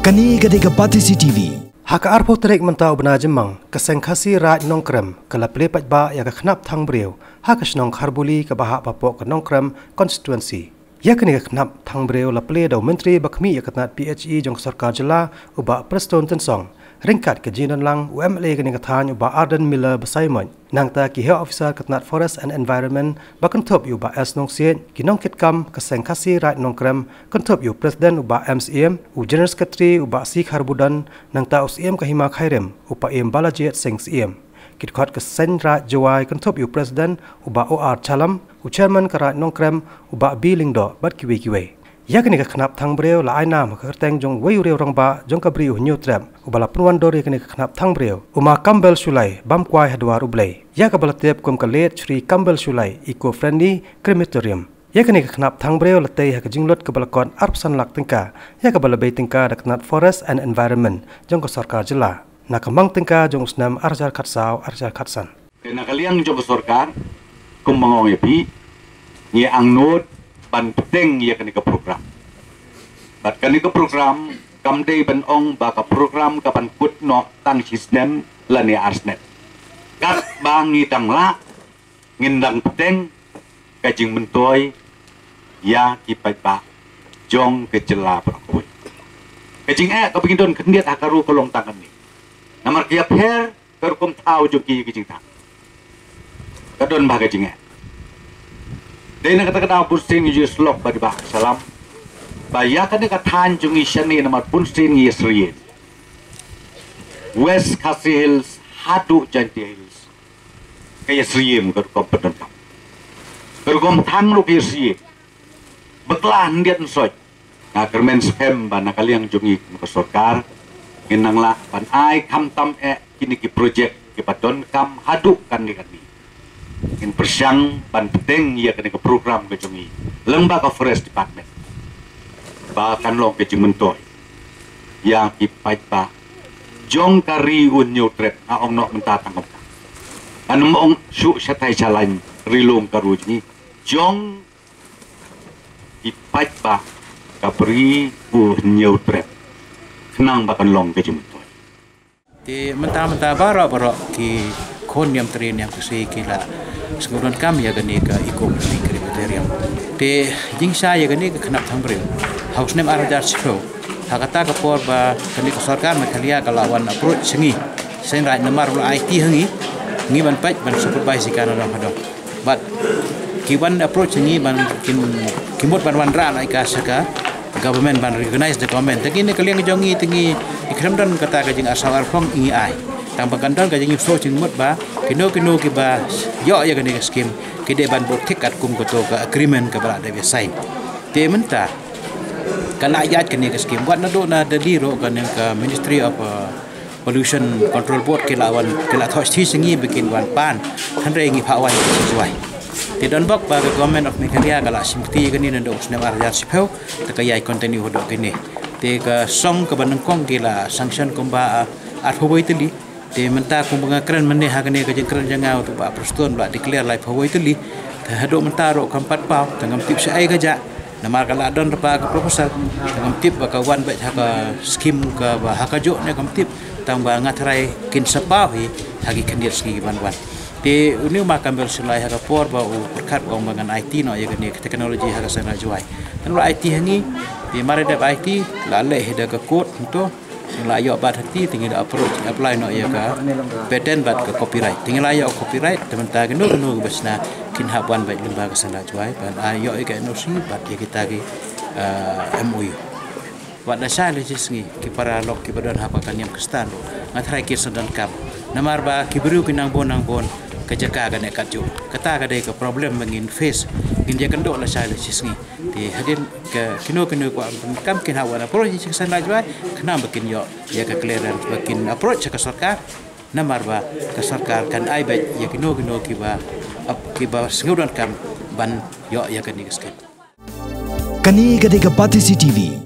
Kani gade Pati CCTV. Haka arpo terik mentau bena jemang kesengkasi raj nongkrem kelap lepat ba ya kenap thang breu haka snong kharbuli ke bahak papok ke nongkrem constituency. Ya kini kenap thang breu laple dau menteri bakmi ya katnat PHE jong sarkar jela uba Preston Tensong ringkat ke jinan lang UMLA kini kathan uba Arden Miller Besaimon nangta ki head officer katnat Forest and Environment bakentop uba S nong sien ki nong kitkam kesengkasi raj nongkrem kentop yu Presiden uba MCM u General Secretary uba Sik Harbudan nangta UCM kahima khairem upa em Balajet Seng CM kitkhot ke senra jawai kentop yu Presiden uba OR Chalam u Chairman karat nongkrem uba B Lingdo bat kiwe ya kini ka khnap thang breu la aina ma kerteng jong wei reu rong ba jong ka briu new trap ubala pruan dori kini ka khnap thang breu uma Campbell Sulai bam kwai hadwar ublei ya ka balatep kom ka let Shri Campbell Sulai eco friendly crematorium ya kini ka khnap thang breu latei ha ka jinglot ka balakon arpsan lak tingka ya ka balabei tingka da knat Forest and Environment jong ka sarkar jela na kamang tingka jong usnam arjar khatsau arjar khatsan na kaliang jong sarkar kum mangong epi ni ang not ban peteng ya kani ke program. Bat kani ke program kamdei ban ong ba ka program kapan put no tang sistem lani arsnet. Kat bangi tang la ngindang peteng kajing mentoy ya kipai ba jong ke jela prakoi. Kajing kapingin don kendiat akaru kolong tangan ni. Namar kiap her karukum tau joki kajing tang. Kadon bah kajing Dena kata-kata punsin ngi slok bagi bah salam. Baya kan katan jungi shani nama punsin ngi Sriye. West Khasi Hills, Hadu Janti Hills. Kaya Sriye mungkin kompeten kam. Bergom tang lu kaya Sriye. Betlah ndiat nsoj. Nah kermen spam ban kaliang jungi ke sarkar. Nginang lah ban ai kam tam kini ki projek ki padon kam hadu kan ni. In persyang ban peteng ia kena ke program ke jongi lembaga forest department bahkan long ke jimentoy yang kipai pa jong kari un new trap aong nok menta tangkap anu mong su satai jalan rilong karu ni jong kipai pa kapri un new trap kenang bahkan long ke jimentoy di menta bara ki kon yang tren yang kusai kila sekurang kami ya gani ke ikut kriterium de jingsa ya gani ke kenap thang breu haus nem arajar sipro hakata ke por ba gani ke sarkar mekhalia kalawan approach sengi sen right nomor IT hangi ngi ban paj ban supervise kan orang hado but kiwan approach sengi ban kimot ban wanra lai ka saka government ban recognize the government tagini kaliang jongi tingi ikramdan kata ka jing asal arfong ingi ai tang bagandon ka jing so jing mot ba kino ki ba yo ya gani skim kide ban bot tikat kum ko to ka agreement ka bala de sign te menta kana ayat kani skim buat na do na diro kan yang ka Ministry of Pollution Control Board ke lawan ke la thos thi singi bikin wan pan han re ngi phawan sesuai te don bok ba government of Meghalaya kala simti gani nan do usne war ya sipeu te ka yai continue hodok kini te ka song ka banengkong kila sanction kumba arphoi tili te menta kumba kran menne hagane ka jengkran jangau tu ba Preston ba declare life hawai tuli te hado menta ro kampat pau tangam tip sai gaja namar kala don ba ka proposal tangam tip ba ka wan ba ka skim ka ba hakajo ne kam tip tang ba ngatrai kin sapahi hagi kandir ski ban te uni ma Campbell Sulai haga por ba u perkat ong bangan IT no ya gani teknologi haga sana juai dan IT hani di mare da IT la le heda ka code untuk tinggal ayok bat hati tinggal approach apply no ya ka patent bat ke copyright tinggal ayok copyright teman-teman genu besna kin haban baik lembaga sana juai ban ayok ke NOC bat ya kita ki MOU wat dasar legisni ki para lok ki badan hapakan yang kestan ngatrai ki sedan kam namar ba ki beru kinang bon kejaka kan ekat jo kata ka dei ke problem mengin face gin dia kendok la sai legisni di hadin ke kino ko kam kin hawana projek sana juai kena bikin yo ya ke clearance bikin approach ke sarkar namar ba ke sarkar kan ai ba ya kino ki ba sengudan kam ban yo ya kan ni Kani gade Pati CCTV.